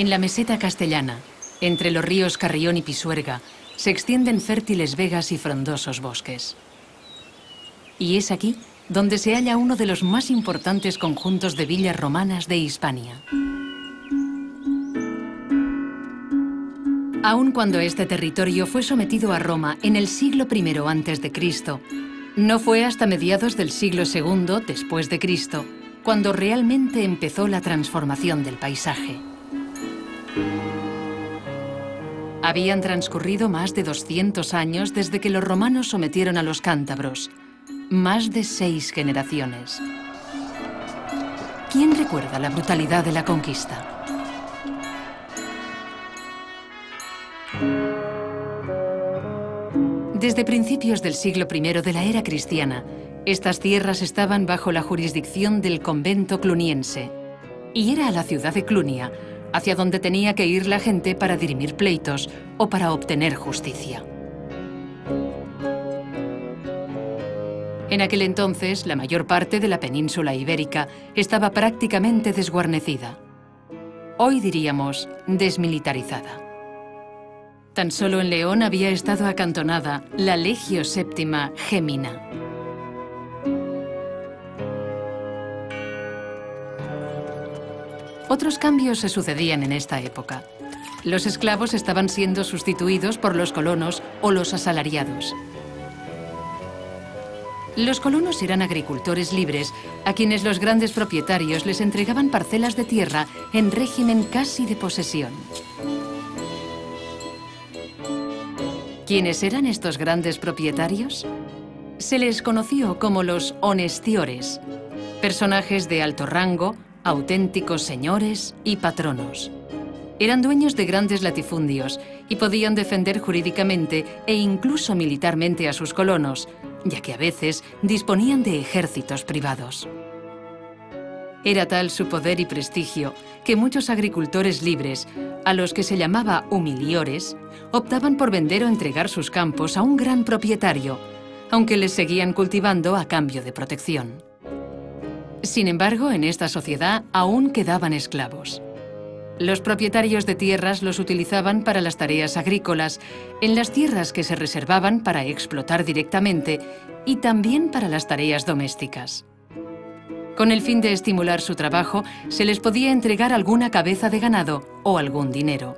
En la meseta castellana, entre los ríos Carrión y Pisuerga, se extienden fértiles vegas y frondosos bosques. Y es aquí donde se halla uno de los más importantes conjuntos de villas romanas de Hispania. Aun cuando este territorio fue sometido a Roma en el siglo I a.C., no fue hasta mediados del siglo II después de Cristo cuando realmente empezó la transformación del paisaje. Habían transcurrido más de 200 años desde que los romanos sometieron a los cántabros, más de 6 generaciones. ¿Quién recuerda la brutalidad de la conquista? Desde principios del siglo I de la era cristiana, estas tierras estaban bajo la jurisdicción del convento cluniense, y era a la ciudad de Clunia hacia donde tenía que ir la gente para dirimir pleitos o para obtener justicia. En aquel entonces, la mayor parte de la península ibérica estaba prácticamente desguarnecida. Hoy diríamos desmilitarizada. Tan solo en León había estado acantonada la Legio Séptima Gemina. Otros cambios se sucedían en esta época. Los esclavos estaban siendo sustituidos por los colonos o los asalariados. Los colonos eran agricultores libres a quienes los grandes propietarios les entregaban parcelas de tierra en régimen casi de posesión. ¿Quiénes eran estos grandes propietarios? Se les conoció como los honestiores, personajes de alto rango, auténticos señores y patronos. Eran dueños de grandes latifundios y podían defender jurídicamente e incluso militarmente a sus colonos, ya que a veces disponían de ejércitos privados. Era tal su poder y prestigio que muchos agricultores libres, a los que se llamaba humiliores, optaban por vender o entregar sus campos a un gran propietario, aunque les seguían cultivando a cambio de protección. Sin embargo, en esta sociedad aún quedaban esclavos. Los propietarios de tierras los utilizaban para las tareas agrícolas, en las tierras que se reservaban para explotar directamente y también para las tareas domésticas. Con el fin de estimular su trabajo, se les podía entregar alguna cabeza de ganado o algún dinero.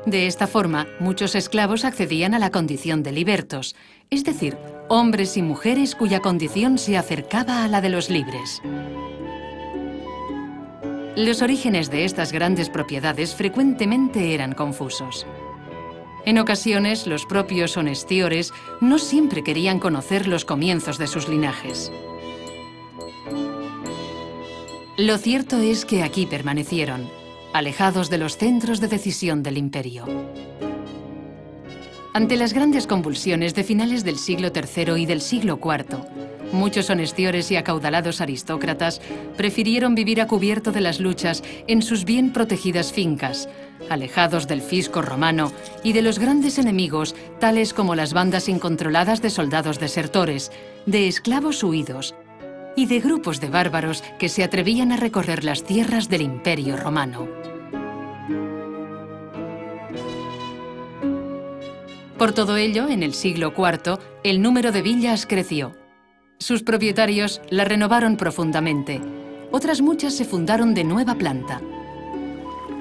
De esta forma, muchos esclavos accedían a la condición de libertos, es decir, hombres y mujeres cuya condición se acercaba a la de los libres. Los orígenes de estas grandes propiedades frecuentemente eran confusos. En ocasiones, los propios honestiores no siempre querían conocer los comienzos de sus linajes. Lo cierto es que aquí permanecieron, alejados de los centros de decisión del imperio. Ante las grandes convulsiones de finales del siglo III y del siglo IV, muchos honestiores y acaudalados aristócratas prefirieron vivir a cubierto de las luchas en sus bien protegidas fincas, alejados del fisco romano y de los grandes enemigos, tales como las bandas incontroladas de soldados desertores, de esclavos huidos y de grupos de bárbaros que se atrevían a recorrer las tierras del Imperio Romano. Por todo ello, en el siglo IV, el número de villas creció. Sus propietarios la renovaron profundamente. Otras muchas se fundaron de nueva planta.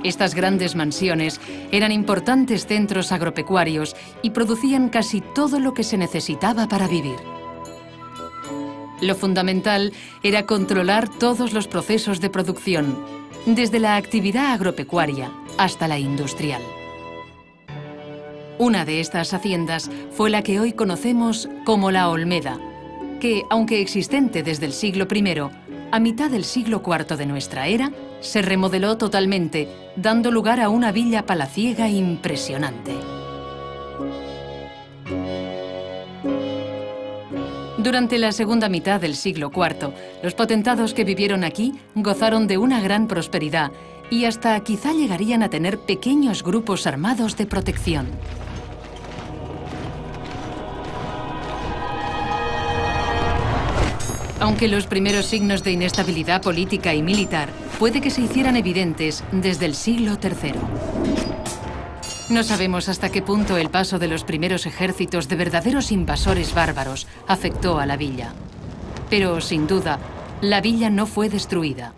Estas grandes mansiones eran importantes centros agropecuarios y producían casi todo lo que se necesitaba para vivir. Lo fundamental era controlar todos los procesos de producción, desde la actividad agropecuaria hasta la industrial. Una de estas haciendas fue la que hoy conocemos como la Olmeda, que, aunque existente desde el siglo I, a mitad del siglo IV de nuestra era, se remodeló totalmente, dando lugar a una villa palaciega impresionante. Durante la segunda mitad del siglo IV, los potentados que vivieron aquí gozaron de una gran prosperidad y hasta quizá llegarían a tener pequeños grupos armados de protección. Aunque los primeros signos de inestabilidad política y militar puede que se hicieran evidentes desde el siglo III. No sabemos hasta qué punto el paso de los primeros ejércitos de verdaderos invasores bárbaros afectó a la villa. Pero, sin duda, la villa no fue destruida.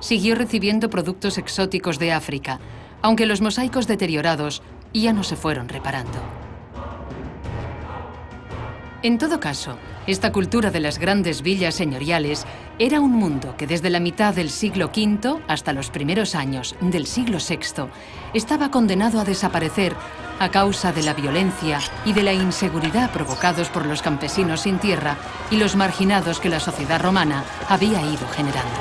Siguió recibiendo productos exóticos de África, aunque los mosaicos deteriorados ya no se fueron reparando. En todo caso, esta cultura de las grandes villas señoriales era un mundo que desde la mitad del siglo V hasta los primeros años del siglo VI estaba condenado a desaparecer a causa de la violencia y de la inseguridad provocados por los campesinos sin tierra y los marginados que la sociedad romana había ido generando.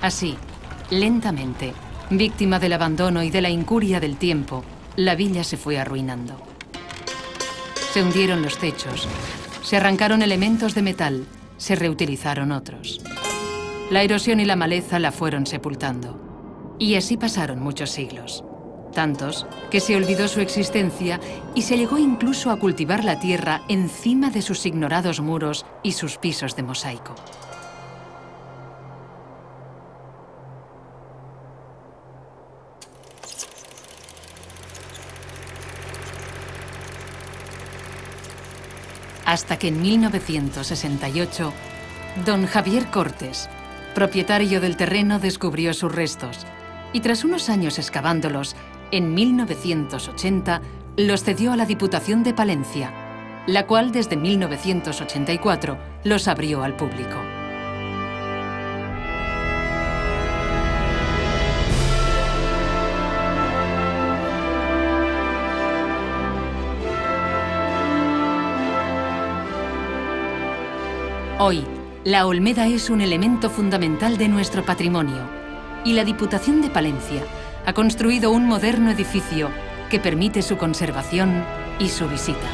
Así, lentamente, víctima del abandono y de la incuria del tiempo, la villa se fue arruinando. Se hundieron los techos, se arrancaron elementos de metal, se reutilizaron otros. La erosión y la maleza la fueron sepultando. Y así pasaron muchos siglos. Tantos que se olvidó su existencia y se llegó incluso a cultivar la tierra encima de sus ignorados muros y sus pisos de mosaico. Hasta que en 1968, don Javier Cortes, propietario del terreno, descubrió sus restos y tras unos años excavándolos, en 1980 los cedió a la Diputación de Palencia, la cual desde 1984 los abrió al público. Hoy, la Olmeda es un elemento fundamental de nuestro patrimonio y la Diputación de Palencia ha construido un moderno edificio que permite su conservación y su visita.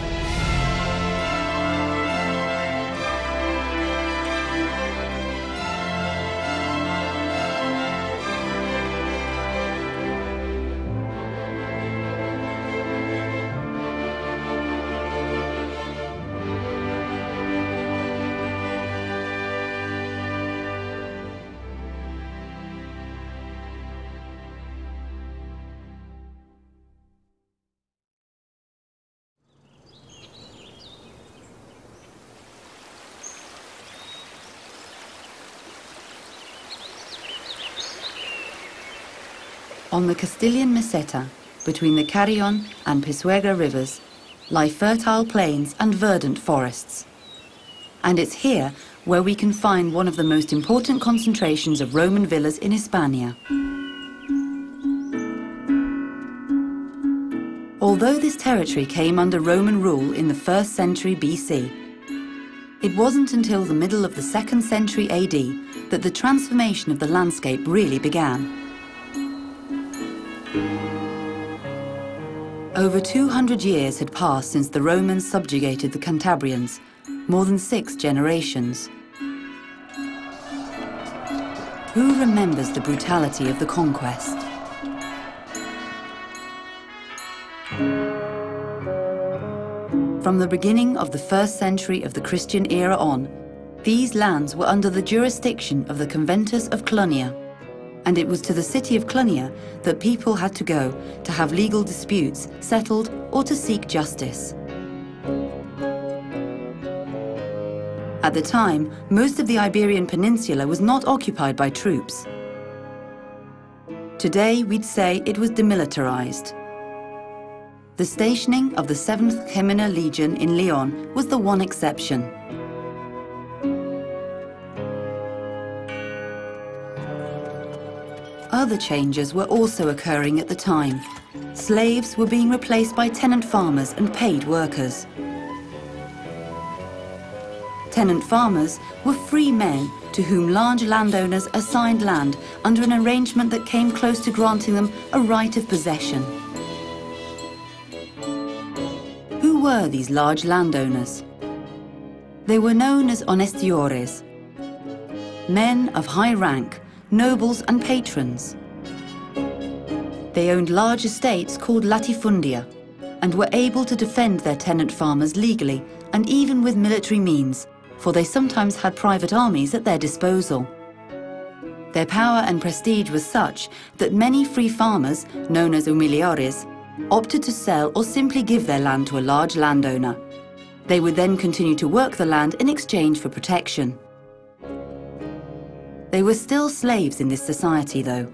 On the Castilian Meseta, between the Carrion and Pisuerga rivers, lie fertile plains and verdant forests. And it's here where we can find one of the most important concentrations of Roman villas in Hispania. Although this territory came under Roman rule in the 1st century BC, it wasn't until the middle of the 2nd century AD that the transformation of the landscape really began. Over 200 years had passed since the Romans subjugated the Cantabrians, more than 6 generations. Who remembers the brutality of the conquest? From the beginning of the 1st century of the Christian era on, these lands were under the jurisdiction of the Conventus of Clunia, and it was to the city of Clunia that people had to go to have legal disputes settled or to seek justice. At the time, most of the Iberian Peninsula was not occupied by troops. Today, we'd say it was demilitarized. The stationing of the 7th Gemina Legion in Leon was the one exception. Other changes were also occurring at the time. Slaves were being replaced by tenant farmers and paid workers. Tenant farmers were free men to whom large landowners assigned land under an arrangement that came close to granting them a right of possession. Who were these large landowners? They were known as honestiores, men of high rank, nobles and patrons. They owned large estates called latifundia and were able to defend their tenant farmers legally and even with military means, for they sometimes had private armies at their disposal. Their power and prestige was such that many free farmers, known as humilladores, opted to sell or simply give their land to a large landowner. They would then continue to work the land in exchange for protection. They were still slaves in this society, though.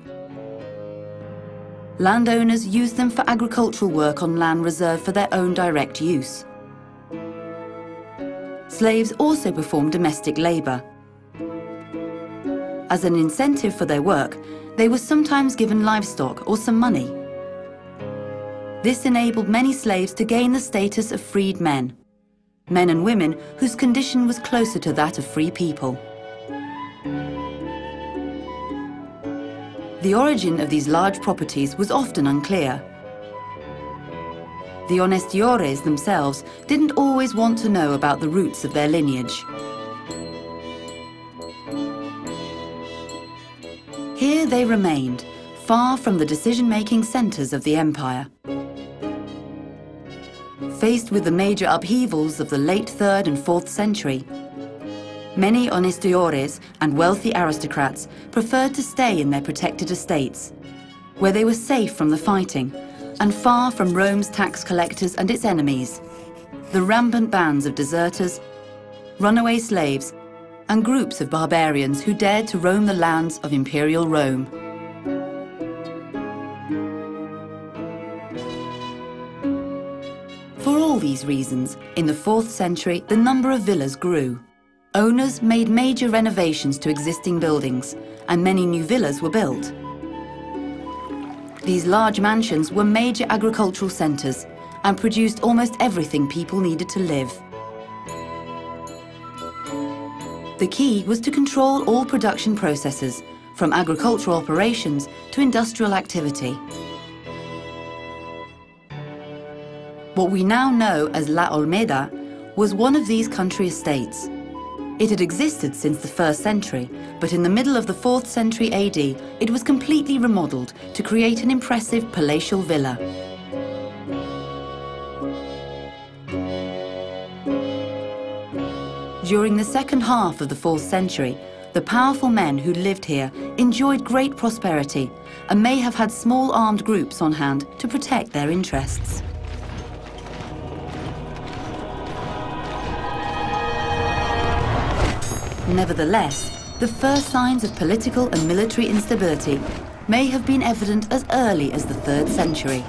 Landowners used them for agricultural work on land reserved for their own direct use. Slaves also performed domestic labor. As an incentive for their work, they were sometimes given livestock or some money. This enabled many slaves to gain the status of freed men and women whose condition was closer to that of free people. The origin of these large properties was often unclear. The honestiores themselves didn't always want to know about the roots of their lineage. Here they remained, far from the decision-making centers of the empire. Faced with the major upheavals of the late 3rd and 4th century, many honestiores and wealthy aristocrats preferred to stay in their protected estates, where they were safe from the fighting and far from Rome's tax collectors and its enemies, the rampant bands of deserters, runaway slaves, and groups of barbarians who dared to roam the lands of imperial Rome. For all these reasons, in the 4th century, the number of villas grew. Owners made major renovations to existing buildings, and many new villas were built. These large mansions were major agricultural centers and produced almost everything people needed to live. The key was to control all production processes, from agricultural operations to industrial activity. What we now know as La Olmeda was one of these country estates. It had existed since the 1st century, but in the middle of the 4th century AD, it was completely remodeled to create an impressive palatial villa. During the second half of the 4th century, the powerful men who lived here enjoyed great prosperity and may have had small armed groups on hand to protect their interests. Nevertheless, the first signs of political and military instability may have been evident as early as the 3rd century.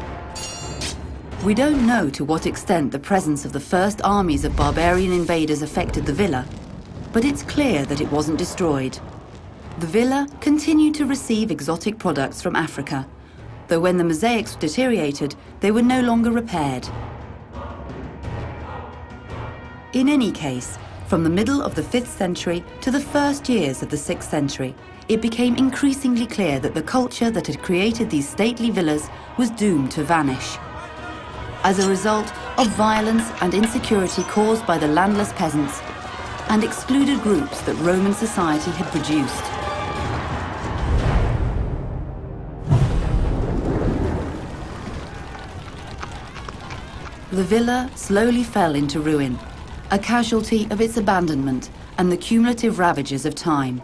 We don't know to what extent the presence of the first armies of barbarian invaders affected the villa, but it's clear that it wasn't destroyed. The villa continued to receive exotic products from Africa, though when the mosaics deteriorated, they were no longer repaired. In any case, from the middle of the 5th century to the first years of the 6th century, it became increasingly clear that the culture that had created these stately villas was doomed to vanish. As a result of violence and insecurity caused by the landless peasants and excluded groups that Roman society had produced. The villa slowly fell into ruin, a casualty of its abandonment and the cumulative ravages of time.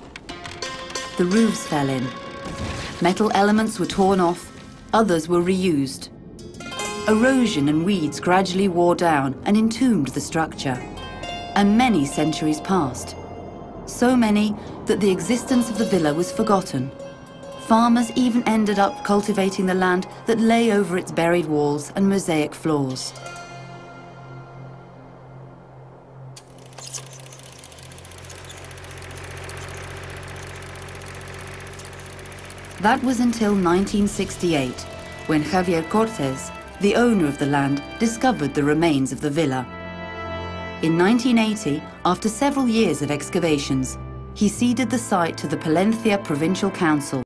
The roofs fell in. Metal elements were torn off, others were reused. Erosion and weeds gradually wore down and entombed the structure. And many centuries passed. So many that the existence of the villa was forgotten. Farmers even ended up cultivating the land that lay over its buried walls and mosaic floors. That was until 1968, when Javier Cortés, the owner of the land, discovered the remains of the villa. In 1980, after several years of excavations, he ceded the site to the Palencia Provincial Council,